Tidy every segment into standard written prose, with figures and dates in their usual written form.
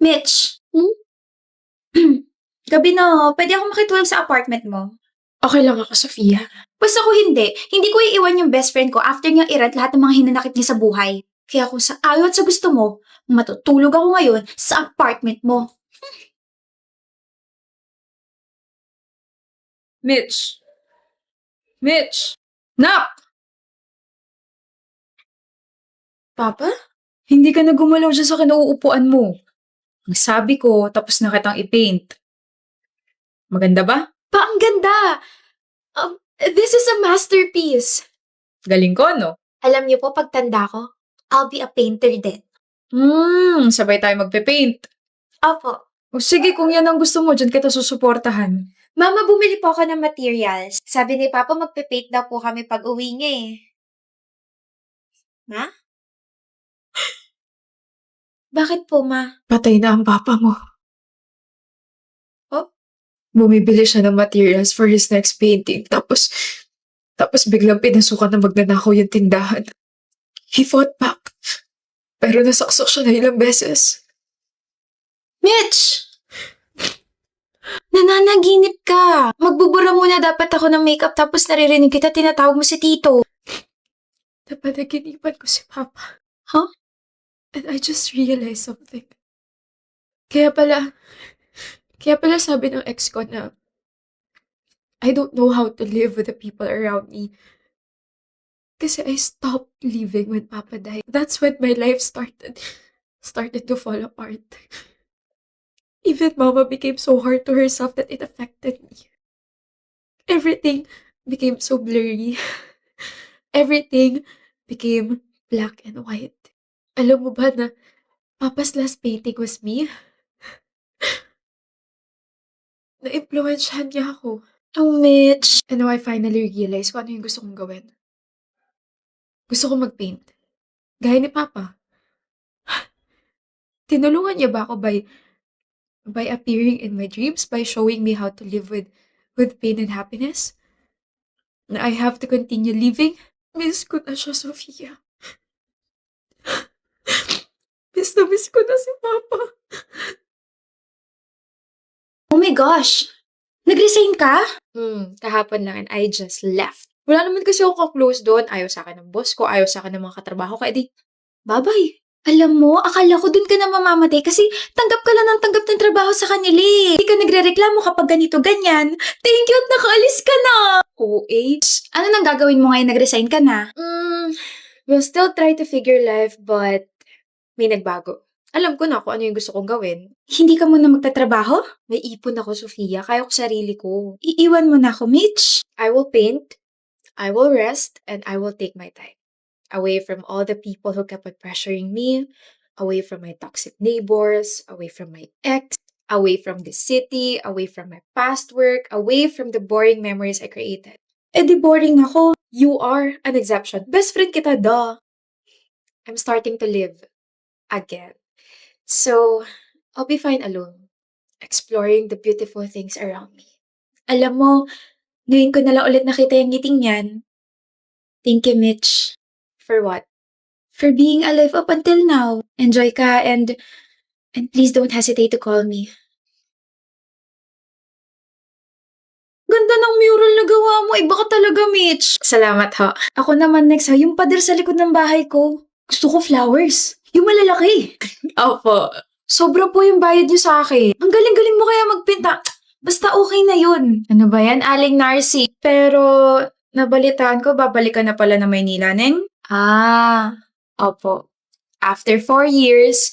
Mitch, Hmm? gabi na, pwede ako makitulog sa apartment mo. Okay lang ako, Sofia. Basta ko hindi. Hindi ko iiwan yung best friend ko after niyang irat lahat ng mga hinanakit niya sa buhay. Kaya kung sa ayaw at sa gusto mo, matutulog ako ngayon sa apartment mo. Mitch! Mitch! Nak! Papa? Hindi ka na gumalaw dyan sa kinauupuan mo. Ang sabi ko, tapos na kitang i-paint. Maganda ba? Pa, ang ganda! This is a masterpiece. Galing ko, no? Alam niyo po, pagtanda ko, I'll be a painter din. Sabay tayo magpe-paint. Opo. O sige, kung yan ang gusto mo, dyan kita susuportahan. Mama, bumili po ako ng materials. Sabi ni Papa, magpe-paint daw po kami pag uwi niya eh. Ma? Bakit po, Ma? Patay na ang papa mo. Oh? Bumibili siya ng materials for his next painting. Tapos biglang pinasukan na magnanakaw yung tindahan. He fought back. Pero nasaksak siya na ilang beses. Mitch! Nananaginip ka. Magbubura muna dapat ako ng makeup tapos naririnig kita tinatawag mo si Tito. Napanaginipan ko si Papa. Huh? And I just realized something. Kaya pala sabi ng ex ko na I don't know how to live with the people around me. Kasi I stopped living when Papa died. That's when my life started to fall apart. Even Mama became so hard to herself that it affected me. Everything became so blurry. Everything became black and white. Alam mo ba na Papa's last painting was me? Na-impluwensyahan niya ako. Oh, Mitch. And now I finally realized kung ano yung gusto kong gawin. Gusto ko mag-paint. Gaya ni Papa. Tinulungan niya ba ako by appearing in my dreams, by showing me how to live with pain and happiness? Na I have to continue living? Miss ko na siya, Sofia. Miss ko na si Papa. Oh my gosh. Nag-resign ka? Kahapon lang and I just left. Wala naman kasi ako ka-close doon. Ayaw sa akin ng boss ko, ayaw sa akin ng mga katrabaho ko. Edi, Babay. Alam mo, akala ko dun ka na mamamatay kasi tanggap ka lang ng tanggap ng trabaho sa kanila eh. Hindi ka nagre-reklamo kapag ganito ganyan. Thank you at nakaalis ka na. OA. Ano nang gagawin mo ngayon nag-resign ka na? We'll still try to figure life but may nagbago. Alam ko na kung ano yung gusto kong gawin. Hindi ka muna magtatrabaho? May ipon ako, Sofia. Kaya ko sarili ko. Iiwan mo na ako, Mitch. I will paint, I will rest, and I will take my time. Away from all the people who kept on pressuring me, away from my toxic neighbors, away from my ex, away from the city, away from my past work, away from the boring memories I created. Eh di boring ako. You are an exception. Best friend kita, duh. I'm starting to live again. So, I'll be fine alone, exploring the beautiful things around me. Alam mo, ngayon ko na lang ulit nakita yung ngiting yan. Thank you, Mitch. For what? For being alive up until now. Enjoy ka and please don't hesitate to call me. Ganda ng mural na gawa mo. Iba ka talaga, Mitch. Salamat ho. Ako naman next ha, yung pader sa likod ng bahay ko. Gusto ko flowers. Yung malalaki. Opo. Sobra po yung bayad niyo sa akin. Ang galing-galing mo kaya magpinta. Basta okay na yun. Ano ba yan, Aling Narcy? Pero, nabalitaan ko, babalik ka na pala na Maynila, Neng? Opo. After 4 years,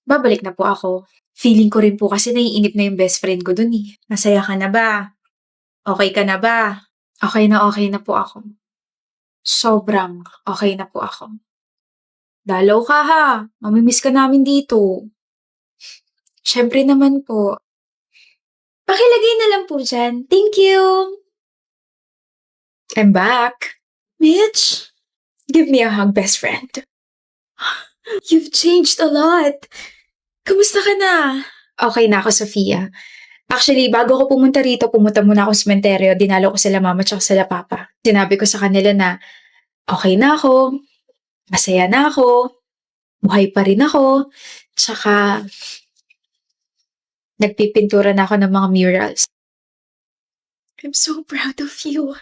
babalik na po ako. Feeling ko rin po kasi naiinip na yung best friend ko dun eh. Masaya ka na ba? Okay ka na ba? Okay na po ako. Sobrang okay na po ako. Dalaw ka ha. Mamimiss ka namin dito. Siyempre naman po. Pakilagay na lang po dyan. Thank you. I'm back. Mitch, Give me a hug, best friend. you've changed a lot. Kamusta ka na? Okay na ako, Sofia. Actually, bago ako pumunta rito, pumunta muna ako sa sementeryo. Dinalo ko sila mama at sila papa. Sinabi ko sa kanila na okay na ako, masaya na ako, buhay pa rin ako, tsaka Nagpipintura na ako ng mga murals. I'm so proud of you.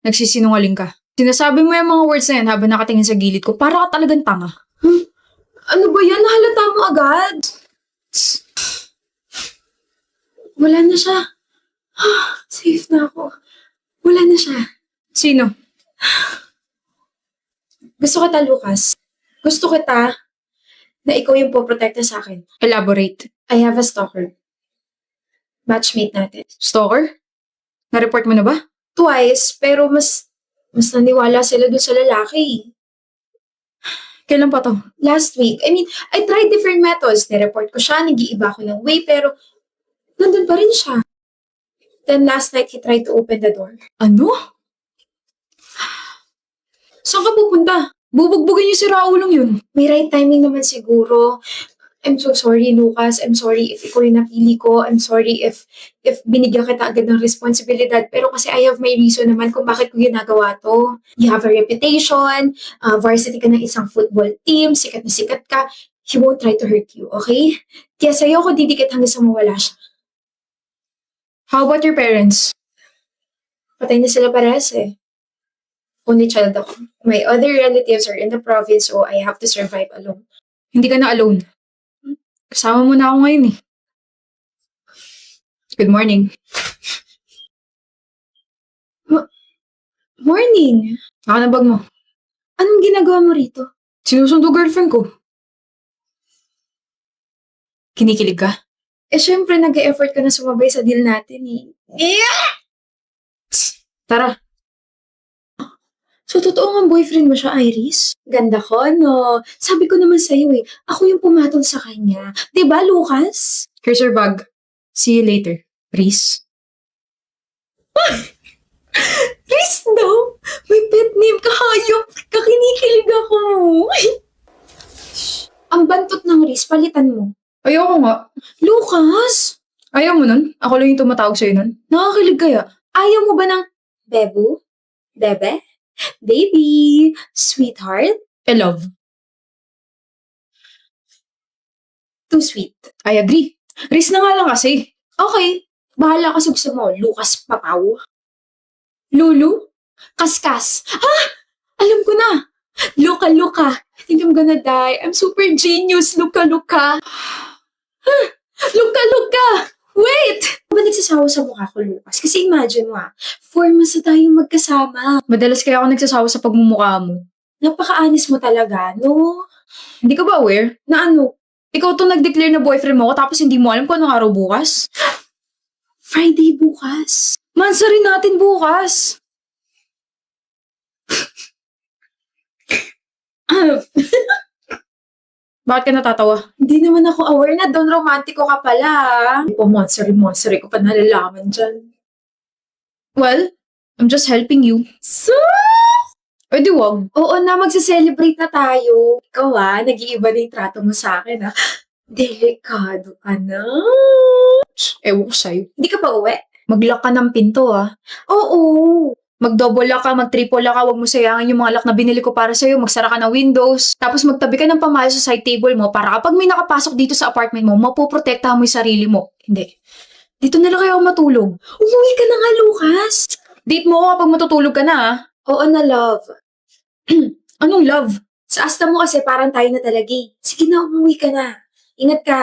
Nagsisinungaling ka. Sinasabi mo yung mga words na yan habang nakatingin sa gilid ko. Para ka talagang tanga. Ano ba yan? Nahalata mo agad. Wala na siya. Safe na ako. Wala na siya. Sino? Gusto kita, Lucas. Gusto kita na ikaw yung poprotekta sa akin. Elaborate. I have a stalker. Matchmate natin. Stalker? Na-report mo na ba? Twice, pero mas naniwala sila dun sa lalaki. Kailan pa to? Last week, I tried different methods. Nireport ko siya, nag-iiba ko ng way, pero nandun pa rin siya. Then last night, he tried to open the door. Ano? Saan ka pupunta? Bubugbugin niyo si Raulong yun. May right timing naman siguro. I'm so sorry, Lucas. I'm sorry if ikaw yung napili ko. I'm sorry if binigyan kita agad ng responsibilidad. Pero kasi I have my reason naman kung bakit ko ginagawa to. You have a reputation. Varsity ka ng isang football team. Sikat na sikat ka. He won't try to hurt you, okay? Kaya sa'yo ako didikit hanggang sa mawala siya. How about your parents? Patay na sila parehas eh. Only child ako. My other relatives are in the province, so I have to survive alone. Hindi ka na alone. Kasama mo na ako ngayon eh. Good morning. Morning! Ako na bag mo. Anong ginagawa mo rito? Sinusundo girlfriend ko. Kinikilig ka? Eh, syempre, nag-e-effort ka na sumabay sa deal natin eh. Tara. So, totoo nga boyfriend mo siya, Iris? Ganda ko, no? Sabi ko naman sa'yo eh, ako yung pumatol sa kanya. Diba, Lucas? Here's your bag. See you later. Reese. Reese daw? May pet name ka, hayop! Kakinikilig ako! Ang bantot ng Reese, palitan mo. Ayoko nga. Lucas! Ayaw mo nun? Ako lang yung tumatawag sa'yo nun. Nakakilig kaya? Ayaw mo ba ng Bebu? Bebe? Baby? Sweetheart? I love. Too sweet. I agree. Reese na nga lang kasi. Okay. Bahala ka sa gusto mo. Lucas Papaw. Lulu? Kaskas. Alam ko na. Luka. I think I'm gonna die. I'm super genius. Luka. Luka. Wait! Ba nagsasawa sa mukha ko, Lucas? Kasi imagine mo 4 months na tayong magkasama. Madalas kaya ako nagsasawa sa pagmumukha mo. Napaka-honest mo talaga, no? Hindi ka ba aware? Na ano? Ikaw to nag-declare na boyfriend mo ako tapos hindi mo alam kung anong araw bukas? Friday bukas. Mansa rin natin bukas. Bakit ka natatawa? Hindi naman ako aware na doon romantiko ka pala. Monster ko pa nalalaman dyan. Well, I'm just helping you. So, O di wag. oo na, magse-celebrate na tayo. Ikaw nag-iiba na yung trato mo sa akin Delikado ka na. Ewan ko sa'yo. Hindi ka pa uwi? Mag-lock ka ng pinto Oo. Mag-double lock ka, mag-triple lock ka, huwag mo sayangin yung mga lock na binili ko para sa'yo, magsara ka ng windows, tapos magtabi ka ng pamalas sa side table mo para kapag may nakapasok dito sa apartment mo, mapoprotektahan mo yung sarili mo. Hindi. Dito na lang kayo ako matulog. Umuwi ka na nga, Lucas. Date mo ako kapag matutulog ka na Oo na, love. Anong love? Sa asta mo kasi parang tayo na talaga eh. Sige na, umuwi ka na. Ingat ka.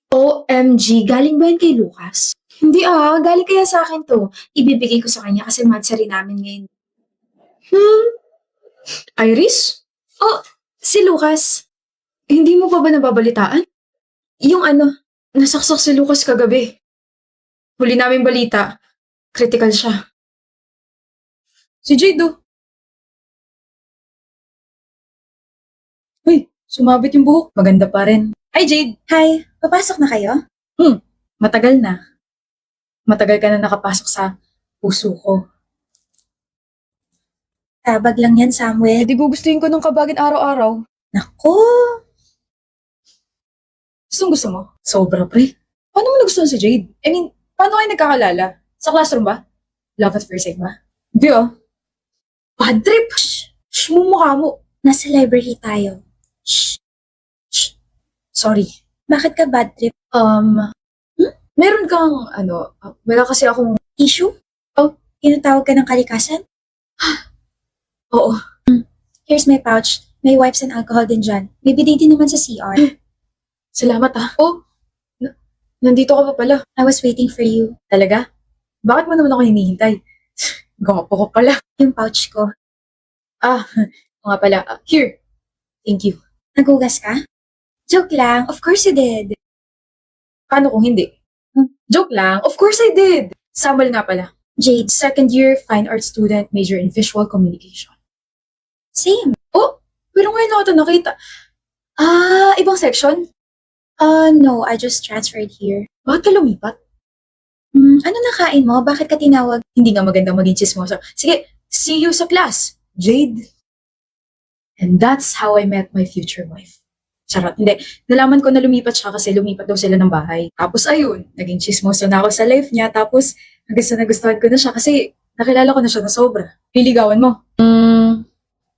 OMG, galing ba yan kay Lucas? Hindi galing kaya sa akin to. Ibibigay ko sa kanya kasi matcha rin namin ngayon. Iris? Si Lucas. Hindi mo pa ba nababalitaan? Yung Nasaksak si Lucas kagabi. Huli namin balita. Critical siya. Si Jade Uy, sumabit yung buhok. Maganda pa rin. Hi Jade! Hi, papasok na kayo? Matagal na. Matagal ka na nakapasok sa puso ko. Tabag lang yan, Samuel. Di gugustuhin ko ng kabagin araw-araw. Nako! Gusto mo? Sobra, pre. Paano mo nagustuhan si Jade? Paano kayo nagkakalala? Sa classroom ba? Love at first sight ba? Hindi Bad trip! Shh, mumukha mo. Nasa library tayo. Shh. Sorry. Bakit ka bad trip? Meron kang, wala kasi akong, Issue? Oh. Tinatawag ka ng kalikasan? oo. Here's my pouch. May wipes and alcohol din dyan. May bidet din naman sa CR. Salamat ah. Oh, nandito ka pa pala. I was waiting for you. Talaga? Bakit mo naman ako hinihintay? Gwapo ko pala. Yung pouch ko. Oo nga pala. Here. Thank you. Nagugas ka? Joke lang. Of course you did. Paano kung hindi? Joke lang. Of course I did. Samuel nga pala. Jade, Second year fine art student, major in visual communication. same. Oh, pero ngayon ako ito nakita. Ibang section? No, I just transferred here. Bakit ka lumipat? Ano nakain mo? Bakit ka tinawag? Hindi nga maganda maging chismoso. Sige, see you sa class, Jade. And that's how I met my future wife. Charot, hindi. Nalaman ko na lumipat siya kasi lumipat daw sila ng bahay. Tapos ayun, naging chismoso na ako sa life niya. Tapos nagustuhan ko na siya kasi nakilala ko na siya na sobra. Liligawan mo?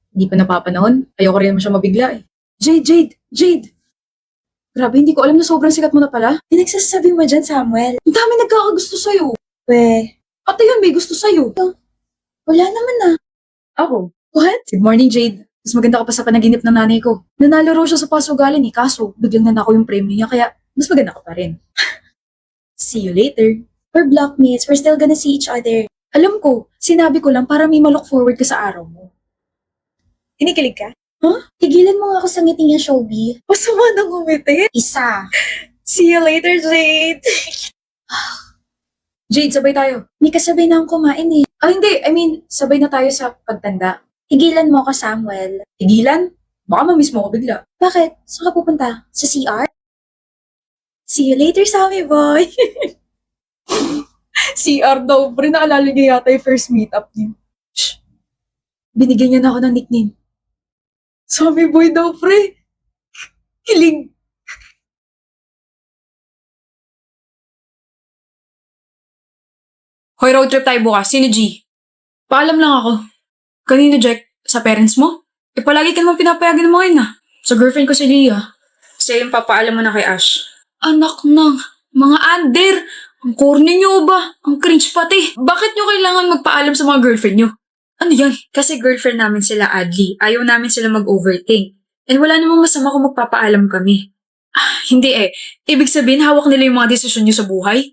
Hindi pa napapanahon. Ayoko rin naman siya mabigla eh. Jade! Grabe, hindi ko alam na sobrang sikat mo na pala. Pinagsasabi mo dyan, Samuel. Ang dami nagkakagusto sa'yo. We, Pati yun, may gusto sa'yo. wala naman na. Ako? What? Good morning, Jade. Mas maganda ka pa sa panaginip ng nanay ko. Nanalo raw siya sa pasugalan eh, kaso biglang nanako yung premyo niya, kaya mas maganda ka pa rin. See you later. We're blockmates. We're still gonna see each other. Alam ko, sinabi ko lang para may ma-look forward ka sa araw mo. Kinikilig ka? Huh? Tigilan mo nga ako sa ngiti niya, Shobi. Masama nang umiti. Isa. See you later, Jade. Jade, sabay tayo. May kasabay na akong kumain eh. Hindi. I mean, sabay na tayo sa pagtanda. Tigilan mo ako, Samuel. Tigilan? Baka mamiss mo ko bigla. Bakit? Saan ka pupunta? Sa CR? See you later, Sammy boy. CR daw, pre, naalala niya yata yung first meetup niyo. Shh. Binigyan niya na ako ng nickname. Sammy boy daw, pre. Kilig. Hoy, road trip tayo bukas. Sino G? Paalam lang ako. Kanino, Jack? Sa parents mo? Palagi ka naman pinapayagan ng mga yun ah. Sa girlfriend ko si Leah. Kasi yung papaalam mo na kay Ash. Anak ng mga under! Ang corny nyo ba? Ang cringe pati. Bakit nyo kailangan magpaalam sa mga girlfriend nyo? Ano yan? Kasi girlfriend namin sila, Adli. Ayaw namin sila mag-overthink. And wala namang masama kung magpapaalam kami. Hindi eh. Ibig sabihin, hawak nila yung mga desisyon nyo sa buhay?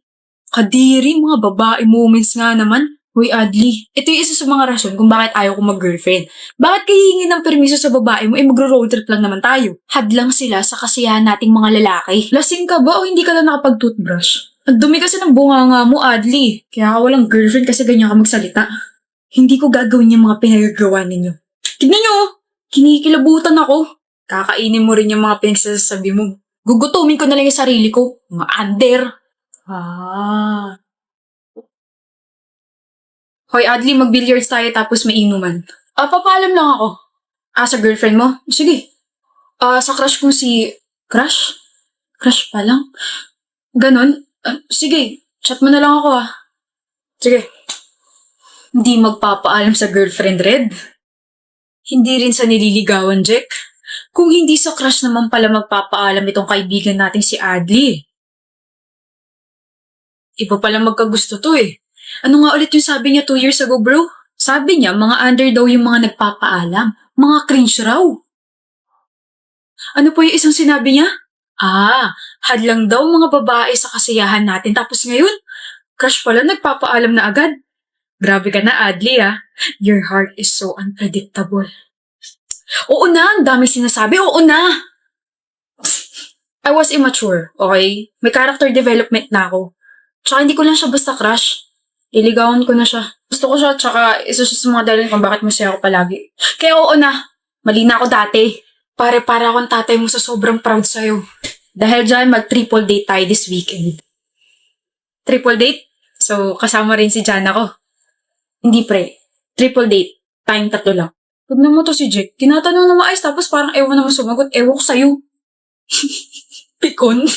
Kadiri, mga babae moments nga naman. Uy, Adli, ito yung isa sa mga rason kung bakit ayaw ko mag-girlfriend. Bakit kahihingi ng permiso sa babae mo, magro-road trip lang naman tayo? Hadlang sila sa kasiyahan nating mga lalaki. Lasing ka ba o hindi ka lang nakapag-toothbrush? Ang dumi kasi ng bunganga mo, Adli. Kaya ka walang girlfriend kasi ganyan ka magsalita. Hindi ko gagawin yung mga pinagagawa ninyo. Tignan nyo, kinikilabutan ako. Kakainin mo rin yung mga pinagsasabi mo. Gugutumin ko na lang yung sarili ko. Mga under. Hoy, Adli, mag-billiards tayo tapos may inuman. Papaalam lang ako. Sa girlfriend mo? Sige. Sa crush kong si... Crush? Crush pa lang? Ganon? Sige, chat mo na lang ako Sige. Hindi magpapaalam sa girlfriend, Red. Hindi rin sa nililigawan, Jack. Kung hindi sa crush naman pala magpapaalam itong kaibigan natin si Adli. Iba pala magkagusto to eh. Ano nga ulit yung sabi niya 2 years ago, bro? Sabi niya, mga under daw yung mga nagpapaalam. Mga cringe raw. Ano po yung isang sinabi niya? Hadlang daw mga babae sa kasiyahan natin. Tapos ngayon, crush pala nagpapaalam na agad. Grabe ka na, Adli Your heart is so unpredictable. Oo na, ang daming sinasabi. Oo na! I was immature, okay? May character development na ako. Tsaka hindi ko lang siya basta crush. Iligawan ko na siya. Gusto ko siya, tsaka isa siya sa mga dahilan kung bakit masaya ako palagi. Kaya oo na, mali na ako dati. Para akong tatay mo sa sobrang proud sa'yo. Dahil dyan, mag-triple date tayo this weekend. Triple date? So, kasama rin si Jana ko. Hindi pre, triple date. Tayong 3 lang. Tignan mo to si Jack. Tinatanong na maayos tapos parang ewan naman sumagot. Ewan ko sa'yo. Pikon.